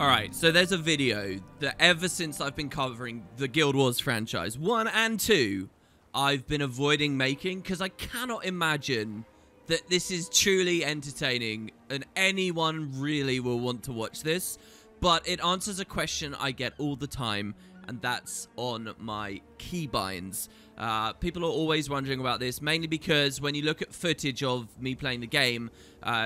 Alright, so there's a video that ever since I've been covering the Guild Wars franchise, 1 and 2, I've been avoiding making because I cannot imagine that this is truly entertaining and anyone really will want to watch this. But it answers a question I get all the time, and that's on my keybinds. People are always wondering about this, mainly because when you look at footage of me playing the game,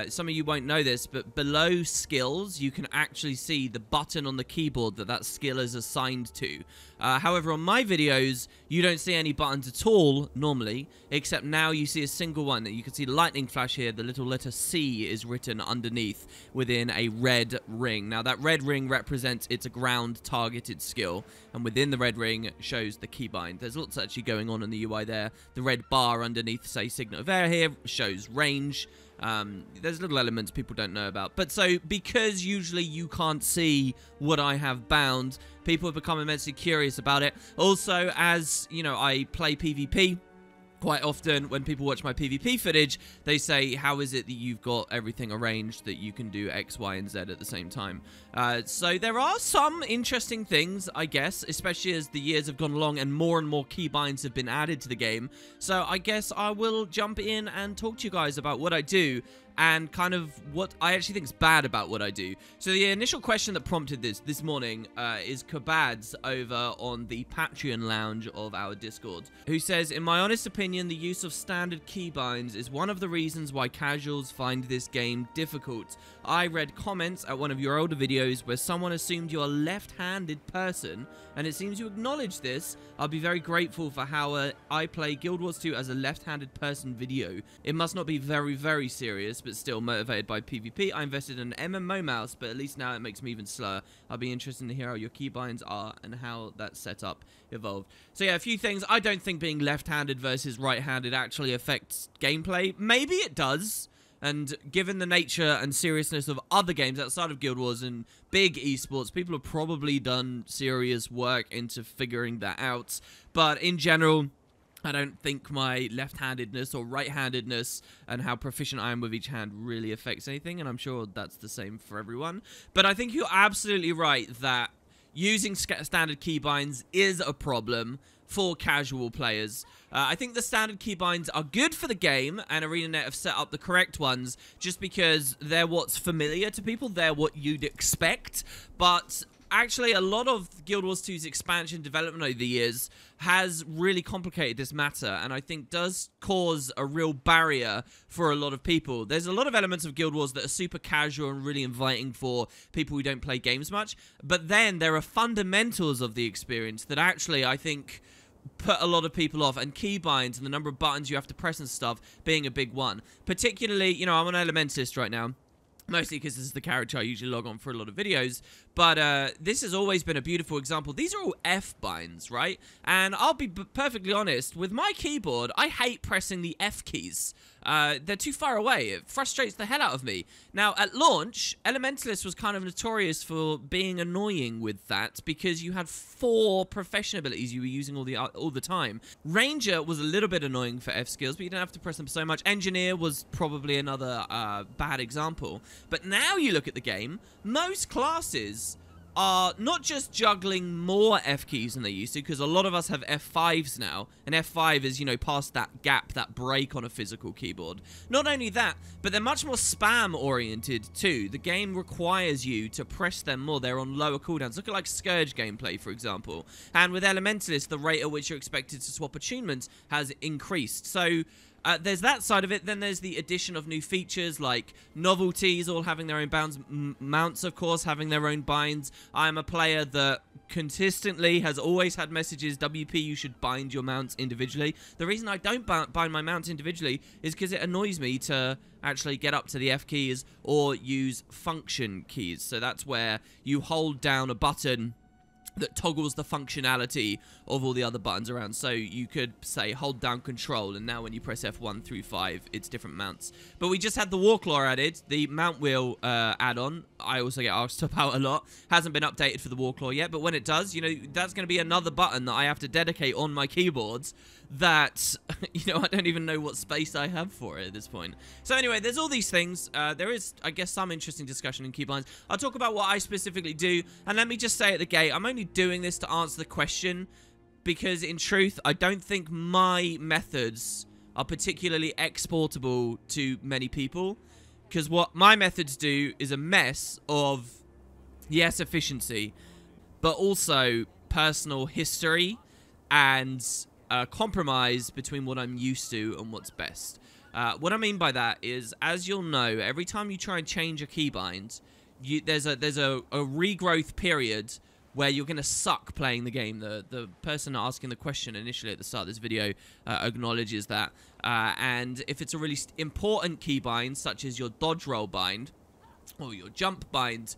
some of you won't know this, but below skills, you can actually see the button on the keyboard that skill is assigned to. However, on my videos, you don't see any buttons at all, normally, except now you see a single one. You can see the lightning flash here, the little letter C is written underneath within a red ring. Now, that red ring represents it's a ground-targeted skill, and within the red ring shows the keybind. There's lots actually going on in the UI there. The red bar underneath, say, Signet of Air here, shows range. There's little elements people don't know about. But so, because usually you can't see what I have bound, people have become immensely curious about it. Also, as, you know, I play PvP, quite often when people watch my PvP footage, they say, how is it that you've got everything arranged that you can do X, Y, and Z at the same time? So there are some interesting things, I guess, especially as the years have gone along and more keybinds have been added to the game. So I guess I will jump in and talk to you guys about what I do and kind of what I actually think is bad about what I do. So the initial question that prompted this morning is Keybinds over on the Patreon lounge of our Discord, who says, in my honest opinion, the use of standard keybinds is one of the reasons why casuals find this game difficult. I read comments at one of your older videos where someone assumed you're a left-handed person, and it seems you acknowledge this. I'll be very grateful for how I play Guild Wars 2 as a left-handed person video. It must not be very, very serious, but still motivated by PvP. I invested in an MMO mouse, but at least now it makes me even slower. I'll be interested to hear how your keybinds are and how that setup evolved. So yeah, a few things. I don't think being left-handed versus right-handed actually affects gameplay. Maybe it does. And given the nature and seriousness of other games outside of Guild Wars and big esports, people have probably done serious work into figuring that out. But in general, I don't think my left-handedness or right-handedness and how proficient I am with each hand really affects anything, and I'm sure that's the same for everyone. But I think you're absolutely right that using standard keybinds is a problem for casual players. I think the standard keybinds are good for the game, and ArenaNet have set up the correct ones just because they're what's familiar to people, they're what you'd expect. But actually, a lot of Guild Wars 2's expansion development over the years has really complicated this matter, and I think does cause a real barrier for a lot of people. There's a lot of elements of Guild Wars that are super casual and really inviting for people who don't play games much, but then there are fundamentals of the experience that actually, I think, put a lot of people off, and keybinds and the number of buttons you have to press and stuff being a big one. Particularly, you know, I'm an Elementalist right now, mostly because this is the character I usually log on for a lot of videos, but this has always been a beautiful example. These are all F-binds, right? And I'll be perfectly honest, with my keyboard, I hate pressing the F keys. They're too far away. It frustrates the hell out of me. Now, at launch, Elementalist was kind of notorious for being annoying with that because you had 4 profession abilities you were using all the time. Ranger was a little bit annoying for F skills, but you didn't have to press them so much. Engineer was probably another bad example. But now you look at the game, most classes are not just juggling more F keys than they used to, because a lot of us have F5s now, and F5 is, you know, past that gap, that break on a physical keyboard. Not only that, but they're much more spam-oriented too. The game requires you to press them more. They're on lower cooldowns. Look at, like, Scourge gameplay, for example. And with Elementalist, the rate at which you're expected to swap attunements has increased. So there's that side of it. Then there's the addition of new features like novelties all having their own bounds, mounts, of course, having their own binds. I'm a player that consistently has always had messages, WP, you should bind your mounts individually. The reason I don't bind my mounts individually is because it annoys me to actually get up to the F keys or use function keys. So that's where you hold down a button that toggles the functionality of all the other buttons around. So you could say hold down control, and now when you press F1 through 5, it's different mounts. But we just had the walk law added, the mount wheel add-on. I also get asked about a lot. Hasn't been updated for the walk law yet, but when it does, you know, that's going to be another button that I have to dedicate on my keyboards that, you know, I don't even know what space I have for it at this point. So anyway, there's all these things. There is, I guess, some interesting discussion in Keybinds. I'll talk about what I specifically do, and let me just say at the gate, I'm only doing this to answer the question because, in truth, I don't think my methods are particularly exportable to many people, because what my methods do is a mess of, yes, efficiency, but also personal history and compromise between what I'm used to and what's best. What I mean by that is, as you'll know, every time you try and change a keybind, there's a regrowth period where you're going to suck playing the game. The person asking the question initially at the start of this video acknowledges that. And if it's a really important keybind, such as your dodge roll bind or your jump bind,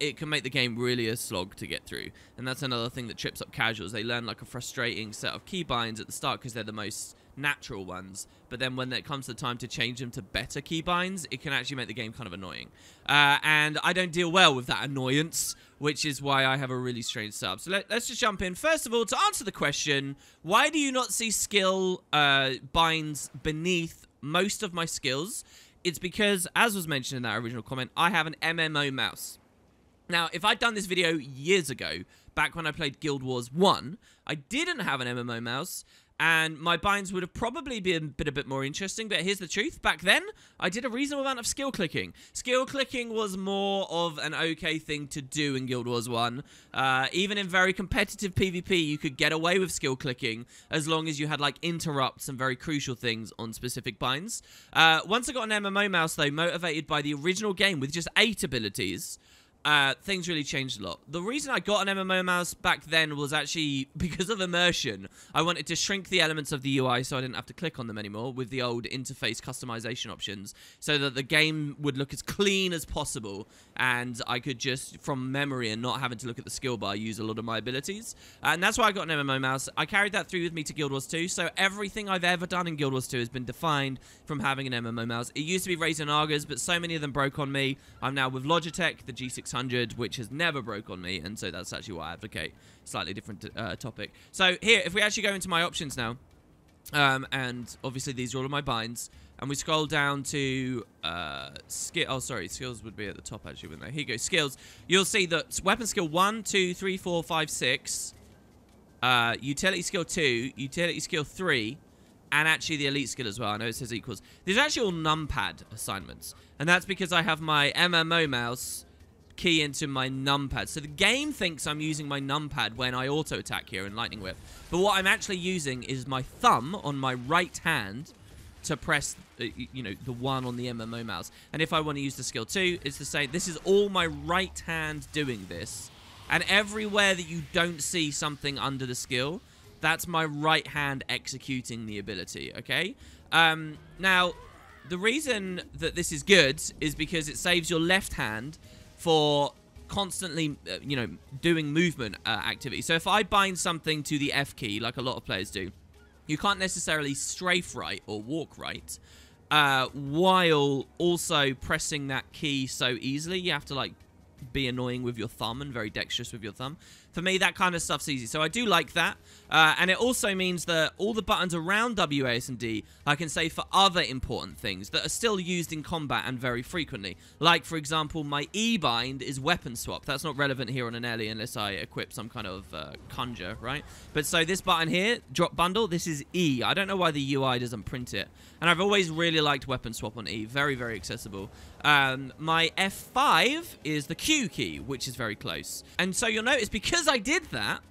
it can make the game really a slog to get through. And that's another thing that trips up casuals. They learn like a frustrating set of keybinds at the start because they're the most natural ones, but then when it comes to time to change them to better keybinds, it can actually make the game kind of annoying. And I don't deal well with that annoyance, which is why I have a really strange setup. So let's just jump in. First of all, to answer the question, why do you not see skill binds beneath most of my skills? It's because, as was mentioned in that original comment, I have an MMO mouse. Now, if I'd done this video years ago, back when I played Guild Wars 1, I didn't have an MMO mouse, and my binds would have probably been a bit more interesting. But here's the truth. Back then, I did a reasonable amount of skill clicking. Skill clicking was more of an okay thing to do in Guild Wars 1. Even in very competitive PvP, you could get away with skill clicking as long as you had, like, interrupts and very crucial things on specific binds. Once I got an MMO mouse, though, motivated by the original game with just 8 abilities, things really changed a lot. The reason I got an MMO mouse back then was actually because of immersion. I wanted to shrink the elements of the UI so I didn't have to click on them anymore with the old interface customization options, so that the game would look as clean as possible and I could just, from memory and not having to look at the skill bar, use a lot of my abilities. And that's why I got an MMO mouse. I carried that through with me to Guild Wars 2, so everything I've ever done in Guild Wars 2 has been defined from having an MMO mouse. It used to be Razer Nagas, but so many of them broke on me. I'm now with Logitech, the G600, which has never broke on me, and so that's actually why I advocate. Slightly different topic. So here, if we actually go into my options now, and obviously these are all of my binds, and we scroll down to skills would be at the top actually, wouldn't they? Here you go, skills. You'll see that weapon skill 1, 2, 3, 4, 5, 6, utility skill 2, utility skill 3, and actually the elite skill as well. I know it says equals. These are actually all numpad assignments, and that's because I have my MMO mouse key into my numpad. So the game thinks I'm using my numpad when I auto attack here in Lightning Whip, but what I'm actually using is my thumb on my right hand to press, you know, the 1 on the MMO mouse. And if I want to use the skill 2, it's the same. This is all my right hand doing this, and everywhere that you don't see something under the skill, that's my right hand executing the ability, okay? Now, the reason that this is good is because it saves your left hand for constantly, you know, doing movement activity. So if I bind something to the F key, like a lot of players do, you can't necessarily strafe right or walk right while also pressing that key so easily. You have to, like, be annoying with your thumb and very dexterous with your thumb. For me, that kind of stuff's easy, so I do like that. And it also means that all the buttons around W, A, S, and D I can save for other important things that are still used in combat and very frequently. Like, for example, my E bind is weapon swap. That's not relevant here on an Ellie unless I equip some kind of conjure, right? But so this button here, drop bundle, this is E. I don't know why the UI doesn't print it. And I've always really liked weapon swap on E. Very, very accessible. My F5 is the Q key, which is very close. And so you'll notice, because I did that,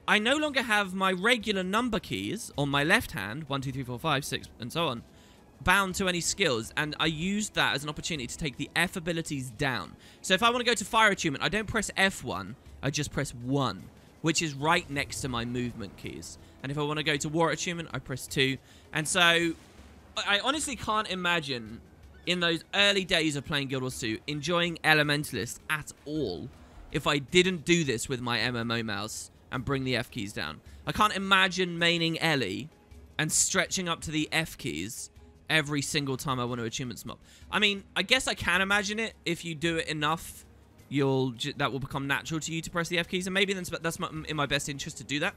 I no longer have my regular number keys on my left hand, 1, 2, 3, 4, 5, 6, and so on, bound to any skills, and I used that as an opportunity to take the F abilities down. So if I want to go to fire attunement, I don't press F1, I just press 1, which is right next to my movement keys. And if I want to go to war attunement, I press 2. And so I honestly can't imagine, in those early days of playing Guild Wars 2, enjoying Elementalist at all. if I didn't do this with my MMO mouse and bring the F keys down. I can't imagine maining Ellie and stretching up to the F keys every single time I want to achievements mob. I mean, I guess I can imagine it. If you do it enough, that will become natural to you to press the F keys, and maybe that's in my best interest to do that.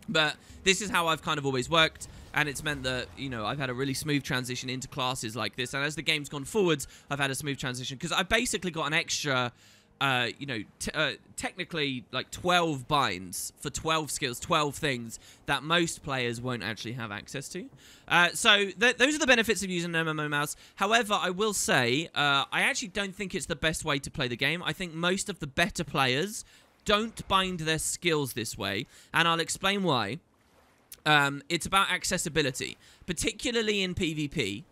But this is how I've kind of always worked, and it's meant that, you know, I've had a really smooth transition into classes like this, and as the game's gone forwards, I've had a smooth transition, because I basically got an extra, you know, technically, like, 12 binds for 12 skills, 12 things that most players won't actually have access to. So those are the benefits of using an MMO mouse. However, I will say, I actually don't think it's the best way to play the game. I think most of the better players don't bind their skills this way, and I'll explain why. It's about accessibility, particularly in PvP.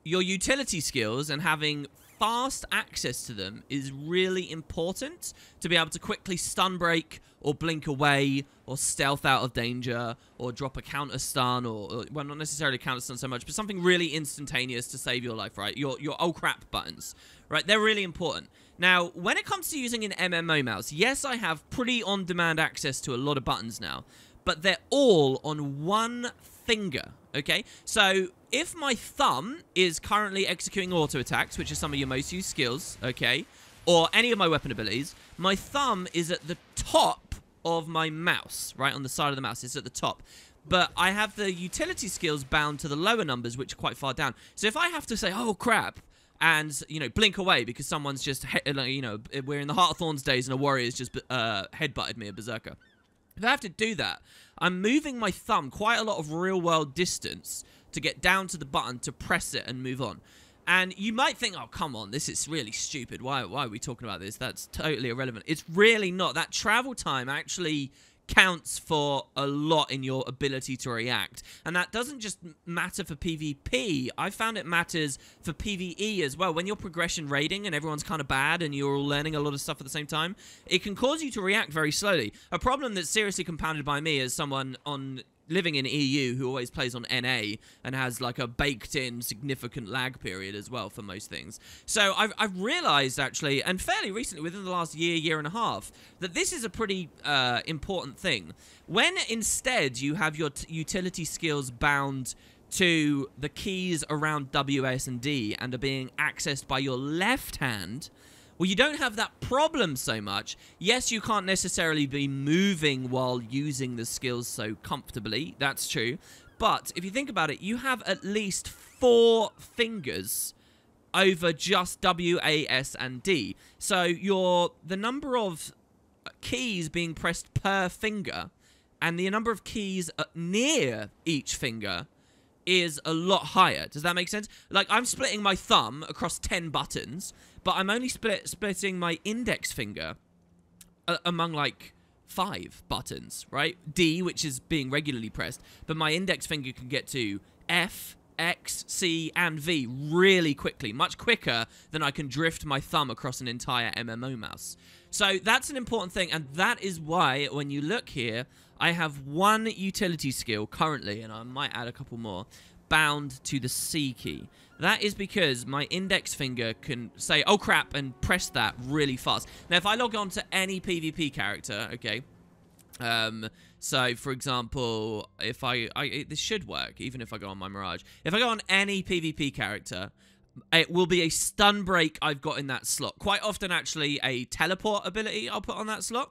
Your utility skills and having fast access to them is really important to be able to quickly stun break or blink away or stealth out of danger or drop a counter stun or well, not necessarily counter stun so much, but something really instantaneous to save your life, right? Your oh crap buttons, right? They're really important. Now, when it comes to using an MMO mouse, yes, I have pretty on-demand access to a lot of buttons now, but they're all on one finger, okay? So if my thumb is currently executing auto attacks, which is some of your most used skills, okay, or any of my weapon abilities, my thumb is at the top of my mouse, right, on the side of the mouse. It's at the top. But I have the utility skills bound to the lower numbers, which are quite far down. So if I have to say, oh, crap, and, you know, blink away because someone's just, you know, we're in the Heart of Thorns days and a warrior's just headbutted me, a berserker. If I have to do that, I'm moving my thumb quite a lot of real-world distance to get down to the button to press it and move on. And you might think, oh, come on, this is really stupid. Why are we talking about this? That's totally irrelevant. It's really not. That travel time actually counts for a lot in your ability to react. And that doesn't just matter for PvP. I found it matters for PvE as well. When you're progression raiding and everyone's kind of bad and you're all learning a lot of stuff at the same time, it can cause you to react very slowly. A problem that's seriously compounded by me as someone living in EU who always plays on NA and has like a baked-in significant lag period as well for most things. So I've realized actually, and fairly recently, within the last year and a half, that this is a pretty important thing. When instead you have your utility skills bound to the keys around W, S, and D and are being accessed by your left hand, well, you don't have that problem so much. Yes, you can't necessarily be moving while using the skills so comfortably. That's true. But if you think about it, you have at least 4 fingers over just W, A, S, and D. So the number of keys being pressed per finger and the number of keys near each finger is a lot higher. Does that make sense? Like, I'm splitting my thumb across 10 buttons, but I'm only splitting my index finger among, like, 5 buttons, right? D, which is being regularly pressed, but my index finger can get to F, X, C, and V really quickly, much quicker than I can drift my thumb across an entire MMO mouse. So that's an important thing, and that is why, when you look here, I have 1 utility skill currently, and I might add a couple more, bound to the C key. That is because my index finger can say, oh crap, and press that really fast. Now, if I log on to any PvP character, okay, so for example, if this should work, even if I go on my Mirage. If I go on any PvP character, it will be a stun break I've got in that slot. Quite often, actually, a teleport ability I'll put on that slot.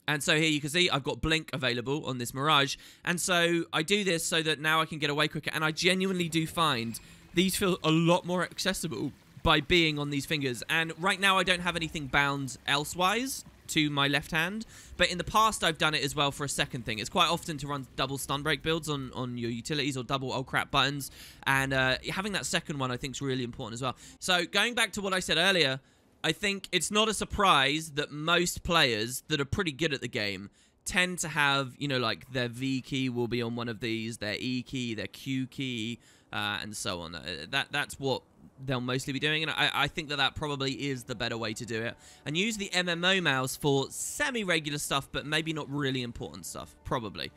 And so here you can see I've got Blink available on this Mirage. And so I do this so that now I can get away quicker. And I genuinely do find these feel a lot more accessible by being on these fingers. And right now I don't have anything bound elsewise to my left hand. But in the past I've done it as well for a second thing. It's quite often to run double stun break builds on your utilities or double oh crap buttons. And having that second one I think is really important as well. So going back to what I said earlier, I think it's not a surprise that most players that are pretty good at the game tend to have, you know, like their V key will be on one of these, their E key, their Q key, and so on. That's what they'll mostly be doing, and I think that probably is the better way to do it. And use the MMO mouse for semi-regular stuff, but maybe not really important stuff, probably.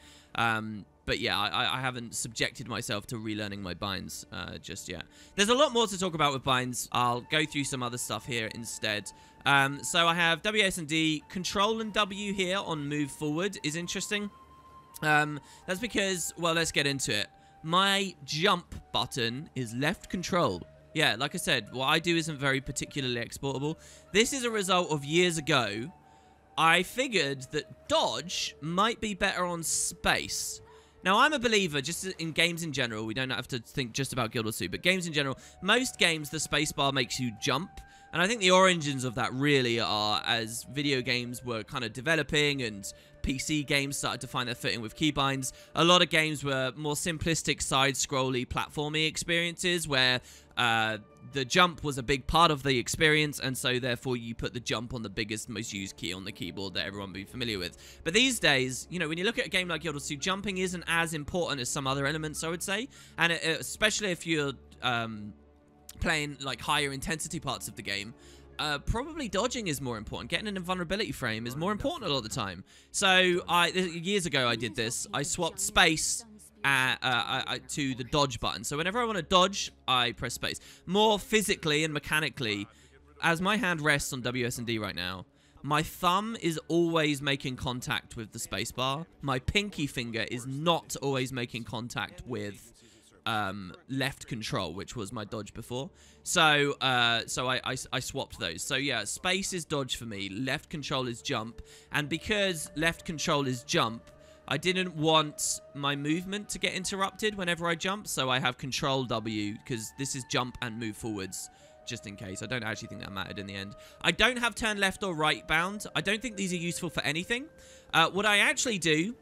But yeah, I haven't subjected myself to relearning my binds just yet. There's a lot more to talk about with binds. I'll go through some other stuff here instead. So I have W, S, and D. Control and W here on move forward is interesting. That's because, well, let's get into it. My jump button is left control. Yeah, like I said, what I do isn't very particularly exportable. This is a result of years ago. I figured that dodge might be better on space. Now, I'm a believer, just in games in general, we don't have to think just about Guild Wars 2, but games in general, most games, the spacebar makes you jump. And I think the origins of that really are as video games were kind of developing and PC games started to find their footing with keybinds. A lot of games were more simplistic, side-scrolly, platformy experiences where the jump was a big part of the experience, and so therefore you put the jump on the biggest, most used key on the keyboard that everyone would be familiar with. But these days, you know, when you look at a game like Guild Wars 2, jumping isn't as important as some other elements, I would say. And especially if you're playing like higher intensity parts of the game, probably dodging is more important. Getting an invulnerability frame is more important a lot of the time. So years ago I did this. I swapped space to the dodge button. So whenever I want to dodge, I press space. More physically and mechanically, as my hand rests on W, S, and D right now, my thumb is always making contact with the space bar. My pinky finger is not always making contact with left control, which was my dodge before. So I swapped those. So yeah, space is dodge for me, left control is jump, and because left control is jump, I didn't want my movement to get interrupted whenever I jump, so I have control W, because this is jump and move forwards, just in case. I don't actually think that mattered in the end. I don't have turn left or right bound. I don't think these are useful for anything. What I actually do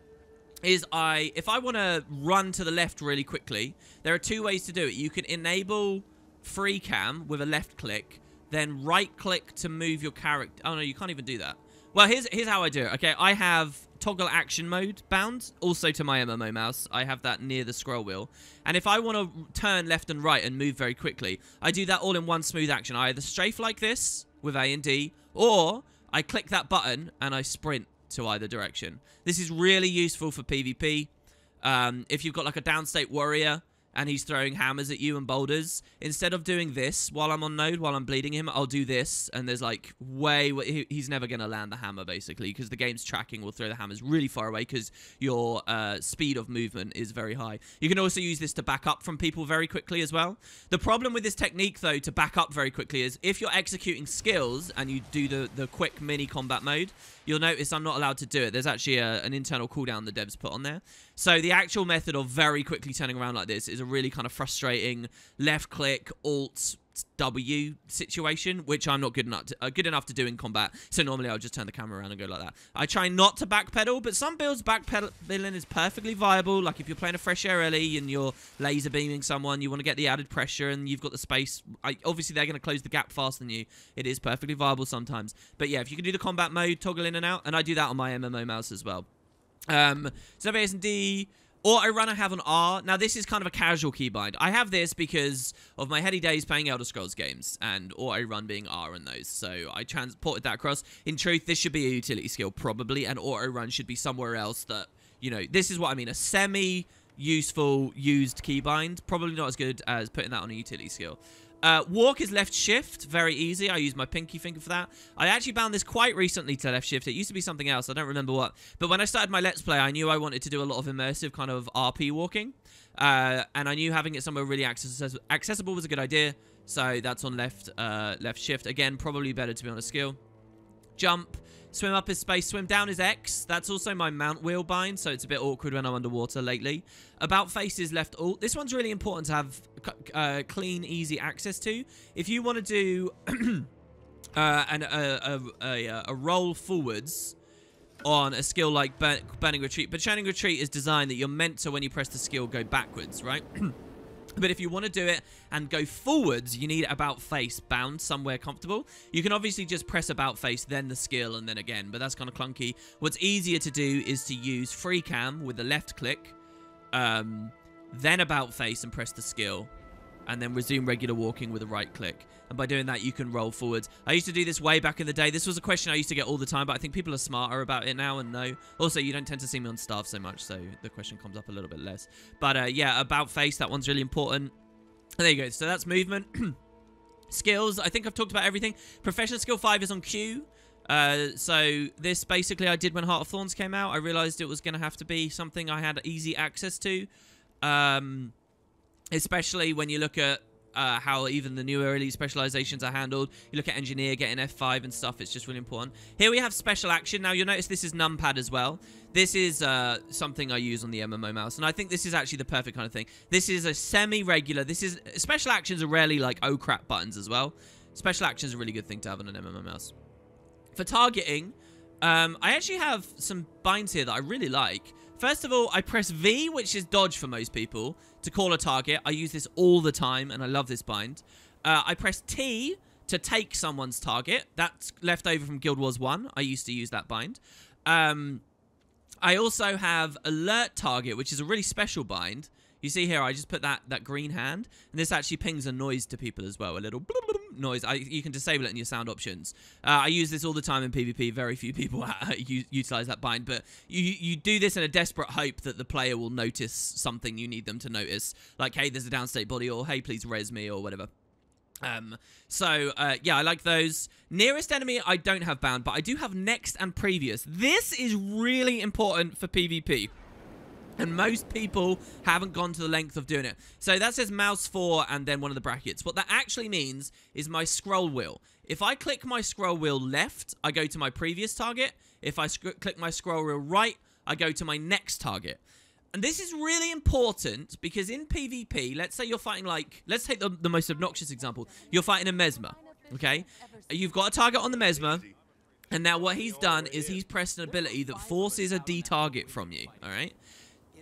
is if I want to run to the left really quickly, there are two ways to do it. You can enable free cam with a left click, then right click to move your character. Oh no, you can't even do that. Well, here's how I do it. Okay, I have toggle action mode bound, also to my MMO mouse. I have that near the scroll wheel. And if I want to turn left and right and move very quickly, I do that all in one smooth action. I either strafe like this with A and D, or I click that button and I sprint to either direction. This is really useful for PvP. If you've got like a downstate warrior and he's throwing hammers at you and boulders, instead of doing this while I'm on node, while I'm bleeding him, I'll do this, and there's like he's never going to land the hammer, basically, because the game's tracking will throw the hammers really far away because your speed of movement is very high. You can also use this to back up from people very quickly as well. The problem with this technique, though, to back up very quickly is if you're executing skills and you do the quick mini combat mode, you'll notice I'm not allowed to do it. There's actually an internal cooldown the devs put on there. So the actual method of very quickly turning around like this is a really kind of frustrating left click, alt, W situation, which I'm not good enough to do in combat. So normally I'll just turn the camera around and go like that. I try not to backpedal, but some builds backpedaling is perfectly viable. Like if you're playing a fresh air early and you're laser beaming someone, you want to get the added pressure and you've got the space. Obviously they're going to close the gap faster than you. It is perfectly viable sometimes. But yeah, if you can do the combat mode, toggle in and out, and I do that on my MMO mouse as well. So S and D. Auto run I have on R. Now, this is kind of a casual keybind. I have this because of my heady days playing Elder Scrolls games, and auto run being R in those. So I transported that across. In truth, this should be a utility skill, probably, and auto run should be somewhere else that, you know, this is what I mean. A semi-useful, used keybind. Probably not as good as putting that on a utility skill. Walk is left shift, very easy. I use my pinky finger for that. I actually bound this quite recently to left shift. It used to be something else, I don't remember what. But when I started my Let's Play, I knew I wanted to do a lot of immersive kind of RP walking. And I knew having it somewhere really accessible was a good idea. So that's on left shift. Again, probably better to be on a skill. Jump. Swim up is space, swim down is X. That's also my mount wheel bind, so it's a bit awkward when I'm underwater lately. About face is left alt. This one's really important to have clean, easy access to. If you want to do a roll forwards on a skill like Burning Retreat, but Burning Retreat is designed that you're meant to, when you press the skill, go backwards, right? But if you want to do it and go forwards, you need about face bound somewhere comfortable. You can obviously just press about face, then the skill, and then again, but that's kind of clunky. What's easier to do is to use free cam with the left click, then about face and press the skill, and then resume regular walking with a right click. And by doing that, you can roll forwards. I used to do this way back in the day. This was a question I used to get all the time, but I think people are smarter about it now and know. Also, you don't tend to see me on staff so much, so the question comes up a little bit less. But yeah, about face, that one's really important. And there you go. So that's movement. Skills, I think I've talked about everything. Professional skill 5 is on Q. So this basically I did when Heart of Thorns came out. I realized it was going to have to be something I had easy access to. Especially when you look at how even the newer elite specializations are handled. You look at engineer getting F5 and stuff. It's just really important. Here we have special action. Now you'll notice this is numpad as well. This is something I use on the MMO mouse, and I think this is actually the perfect kind of thing. This is a semi-regular. This is special actions are rarely like oh crap buttons as well. Special actions are a really good thing to have on an MMO mouse. For targeting, I actually have some binds here that I really like. First of all, I press V, which is dodge for most people, to call a target. I use this all the time, and I love this bind. I press T to take someone's target. That's left over from Guild Wars 1. I used to use that bind. I also have alert target, which is a really special bind. You see here, I just put that green hand, and this actually pings a noise to people as well, a little noise. You can disable it in your sound options. I use this all the time in PvP. Very few people utilize that bind, but you do this in a desperate hope that the player will notice something you need them to notice, like, hey, there's a downstate body, or hey, please res me, or whatever. Yeah, I like those. Nearest enemy, I don't have bound, but I do have next and previous. This is really important for PvP. And most people haven't gone to the length of doing it. So that says mouse 4 and then one of the brackets. What that actually means is my scroll wheel. If I click my scroll wheel left, I go to my previous target. If I click my scroll wheel right, I go to my next target. And this is really important because in PvP, let's say you're fighting like... Let's take the most obnoxious example. You're fighting a Mesmer, okay? You've got a target on the Mesmer. And now what he's done is he's pressed an ability that forces a D-target from you, all right?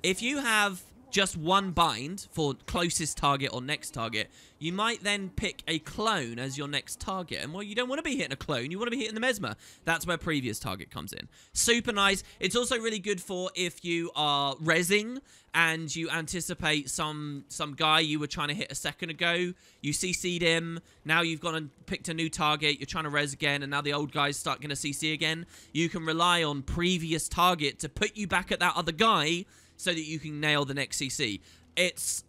If you have just one bind for closest target or next target, you might then pick a clone as your next target. And well, you don't want to be hitting a clone. You want to be hitting the Mesmer. That's where previous target comes in. Super nice. It's also really good for if you are rezzing and you anticipate some guy you were trying to hit a second ago. You CC'd him. Now you've gone and picked a new target. You're trying to res again, and now the old guy's start going to CC again. You can rely on previous target to put you back at that other guy so that you can nail the next CC. It's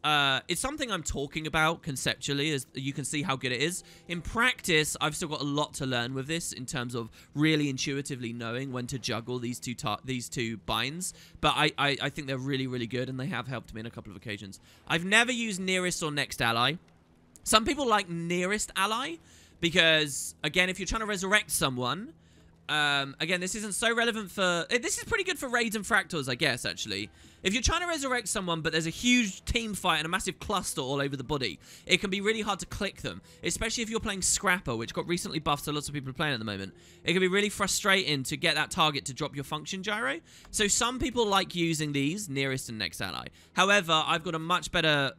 something I'm talking about conceptually, as you can see how good it is. In practice, I've still got a lot to learn with this in terms of really intuitively knowing when to juggle these two binds. But I think they're really, really good, and they have helped me on a couple of occasions. I've never used nearest or next ally. Some people like nearest ally because, again, if you're trying to resurrect someone... again, this isn't so relevant for... This is pretty good for raids and fractals, I guess, actually. If you're trying to resurrect someone, but there's a huge team fight and a massive cluster all over the body, it can be really hard to click them, especially if you're playing Scrapper, which got recently buffed, so lots of people are playing at the moment. It can be really frustrating to get that target to drop your function gyro. So some people like using these, nearest and next ally. However, I've got a much better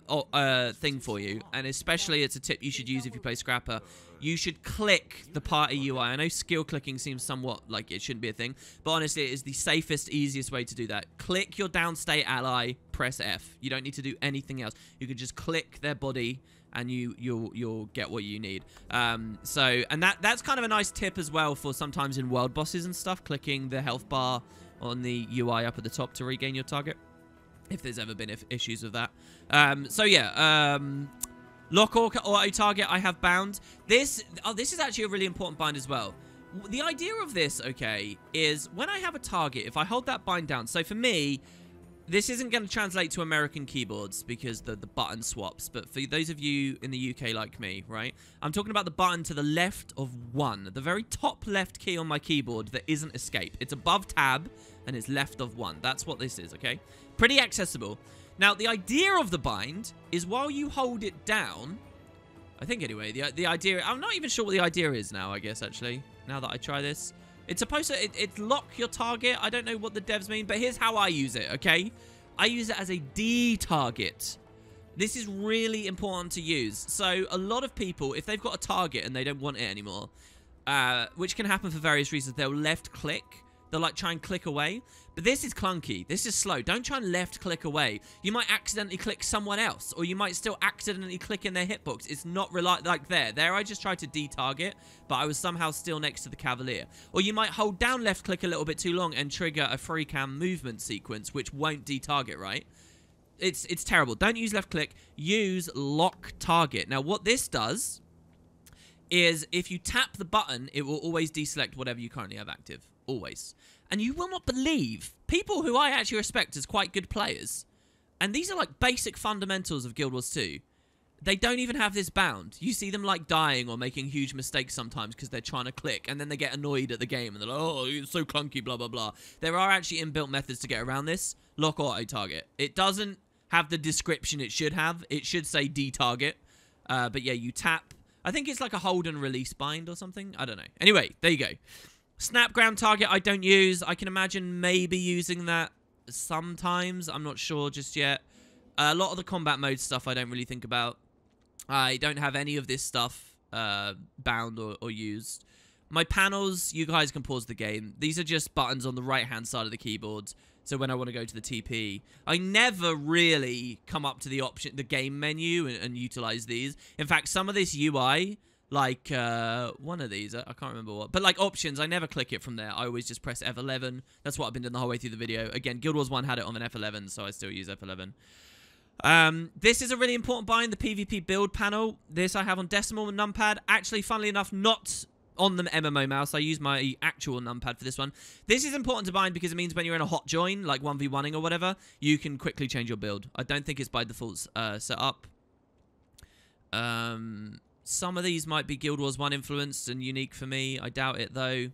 thing for you, and especially it's a tip you should use if you play Scrapper. You should click the party UI. I know skill clicking seems somewhat like it shouldn't be a thing, but honestly, it is the safest, easiest way to do that. Click your downstate ally, press F. You don't need to do anything else. You can just click their body, and you'll get what you need. And that's kind of a nice tip as well for sometimes in world bosses and stuff, clicking the health bar on the UI up at the top to regain your target, if there's ever been issues with that. Lock or auto target, I have bound. This is actually a really important bind as well. The idea of this, okay, is when I have a target, if I hold that bind down, so for me, this isn't going to translate to American keyboards because the button swaps, but for those of you in the UK like me, right, I'm talking about the button to the left of 1, the very top left key on my keyboard that isn't escape. It's above tab and it's left of 1. That's what this is, okay? Pretty accessible. Now, the idea of the bind is while you hold it down, I think anyway, the idea, I'm not even sure what the idea is now, I guess, actually, now that I try this. It's supposed to, it lock your target. I don't know what the devs mean, but here's how I use it, okay? I use it as a D-target. This is really important to use. So, a lot of people, if they've got a target and they don't want it anymore, which can happen for various reasons, they'll left-click. They'll, like, try and click away. But this is clunky. This is slow. Don't try and left-click away. You might accidentally click someone else, or you might still accidentally click in their hitbox. It's not like there. There, I just tried to de-target, but I was somehow still next to the Cavalier. Or you might hold down left-click a little bit too long and trigger a free cam movement sequence, which won't de-target, right? It's terrible. Don't use left-click. Use lock target. Now, what this does is if you tap the button, it will always deselect whatever you currently have active. Always. And you will not believe people who I actually respect as quite good players. And these are like basic fundamentals of Guild Wars 2. They don't even have this bound. You see them like dying or making huge mistakes sometimes because they're trying to click, and then they get annoyed at the game and they're like, oh, it's so clunky, blah, blah, blah. There are actually inbuilt methods to get around this. Lock auto target. It doesn't have the description it should have. It should say detarget. But yeah, you tap. I think it's like a hold and release bind or something. I don't know. Anyway, there you go. Snap ground target I don't use. I can imagine maybe using that sometimes. I'm not sure just yet. A lot of the combat mode stuff I don't really think about. I don't have any of this stuff bound or used. My panels, you guys can pause the game. These are just buttons on the right-hand side of the keyboard. So when I want to go to the TP, I never really come up to the game menu and utilize these. In fact, some of this UI, like one of these, I can't remember what, but like options, I never click it from there. I always just press F11. That's what I've been doing the whole way through the video. Again, Guild Wars 1 had it on an F11, so I still use F11. This is a really important bind, the PvP build panel. This I have on Decimal and Numpad. Actually, funnily enough, not on the MMO mouse. I use my actual numpad for this one. This is important to bind because it means when you're in a hot join, like 1v1ing or whatever, you can quickly change your build. I don't think it's by default set up. Some of these might be Guild Wars 1 influenced and unique for me. I doubt it, though.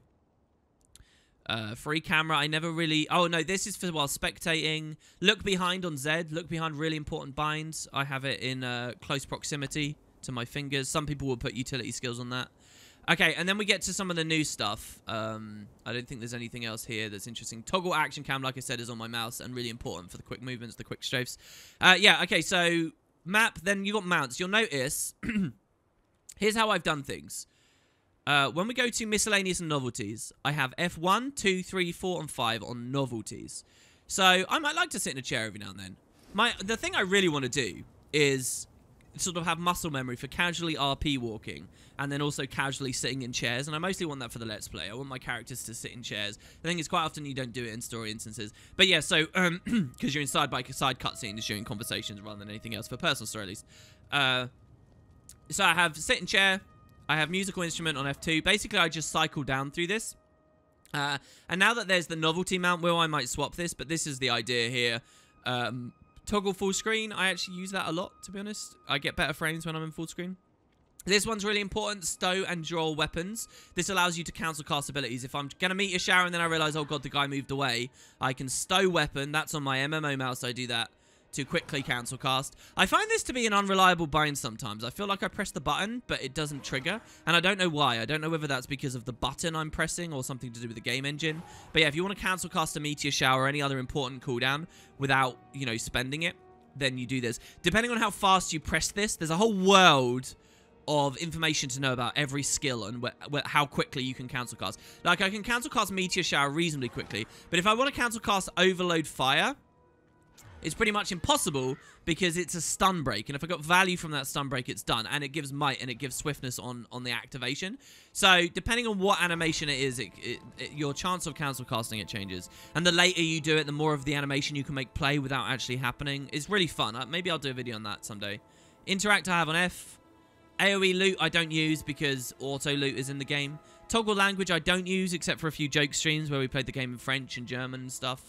Free camera, I never really... Oh, no, this is for while spectating. Look behind on Z. Look behind, really important binds. I have it in close proximity to my fingers. Some people will put utility skills on that. Okay, and then we get to some of the new stuff. I don't think there's anything else here that's interesting. Toggle action cam, like I said, is on my mouse and really important for the quick movements, the quick strafes. Yeah, okay, so map, then you got mounts. You'll notice, here's how I've done things. When we go to miscellaneous and novelties, I have F1, 2, 3, 4, and 5 on novelties. So I might like to sit in a chair every now and then. The thing I really want to do is sort of have muscle memory for casually RP walking and then also casually sitting in chairs, and I mostly want that for the Let's Play. I want my characters to sit in chairs. The thing is, quite often you don't do it in story instances. But yeah, so, because you're in side cutscenes during conversations rather than anything else, for personal story at least. So I have sit in chair, I have musical instrument on F2. Basically, I just cycle down through this. And now that there's the novelty mount wheel, I might swap this, but this is the idea here. Toggle full screen, I actually use that a lot, to be honest. I get better frames when I'm in full screen. This one's really important, stow and draw weapons. This allows you to cancel cast abilities. If I'm going to meet a shower and then I realize, oh god, the guy moved away, I can stow weapon. That's on my MMO mouse, I do that to quickly cancel cast. I find this to be an unreliable bind sometimes. I feel like I press the button, but it doesn't trigger, and I don't know why. I don't know whether that's because of the button I'm pressing or something to do with the game engine. But yeah, if you want to cancel cast a meteor shower or any other important cooldown without, you know, spending it, then you do this. Depending on how fast you press this, there's a whole world of information to know about every skill and how quickly you can cancel cast. Like, I can cancel cast meteor shower reasonably quickly, but if I want to cancel cast overload fire, it's pretty much impossible because it's a stun break. And if I got value from that stun break, it's done. And it gives might and it gives swiftness on the activation. So depending on what animation it is, your chance of cancel casting it changes. And the later you do it, the more of the animation you can make play without actually happening. It's really fun. Maybe I'll do a video on that someday. Interact I have on F. AoE loot I don't use because auto loot is in the game. Toggle language I don't use except for a few joke streams where we played the game in French and German and stuff.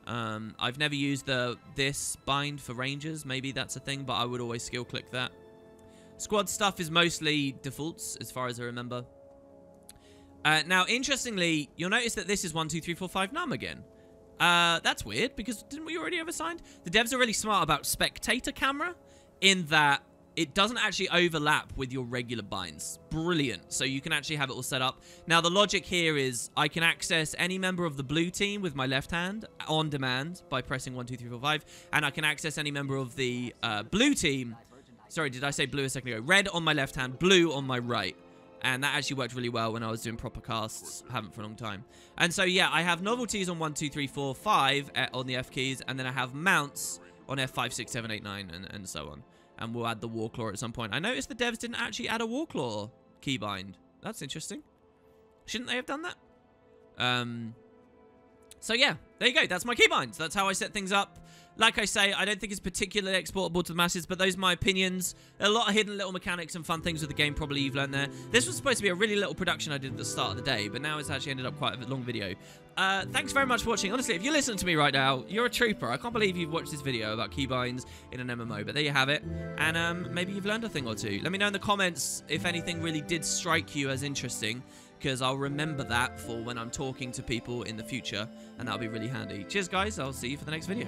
I've never used this bind for rangers. Maybe that's a thing, but I would always skill click that. Squad stuff is mostly defaults as far as I remember. Now, interestingly, you'll notice that this is 1, 2, 3, 4, 5 num again. That's weird because didn't we already have assigned? The devs are really smart about spectator camera in that it doesn't actually overlap with your regular binds. Brilliant. So you can actually have it all set up. Now, the logic here is I can access any member of the blue team with my left hand on demand by pressing 1, 2, 3, 4, 5. And I can access any member of the blue team. Sorry, did I say blue a second ago? Red on my left hand, blue on my right. And that actually worked really well when I was doing proper casts. Haven't for a long time. And so, yeah, I have novelties on 1, 2, 3, 4, 5 on the F keys. And then I have mounts on F5, 6, 7, 8, 9, and so on. And we'll add the Warclaw at some point. I noticed the devs didn't actually add a Warclaw keybind. That's interesting. Shouldn't they have done that? So yeah, there you go. That's my keybinds. That's how I set things up. Like I say, I don't think it's particularly exportable to the masses, but those are my opinions. A lot of hidden little mechanics and fun things with the game probably you've learned there. This was supposed to be a really little production I did at the start of the day, but now it's actually ended up quite a long video. Thanks very much for watching. Honestly, if you're listening to me right now, you're a trooper. I can't believe you've watched this video about keybinds in an MMO, but there you have it. And maybe you've learned a thing or two. Let me know in the comments if anything really did strike you as interesting, because I'll remember that for when I'm talking to people in the future, and that'll be really handy. Cheers, guys. I'll see you for the next video.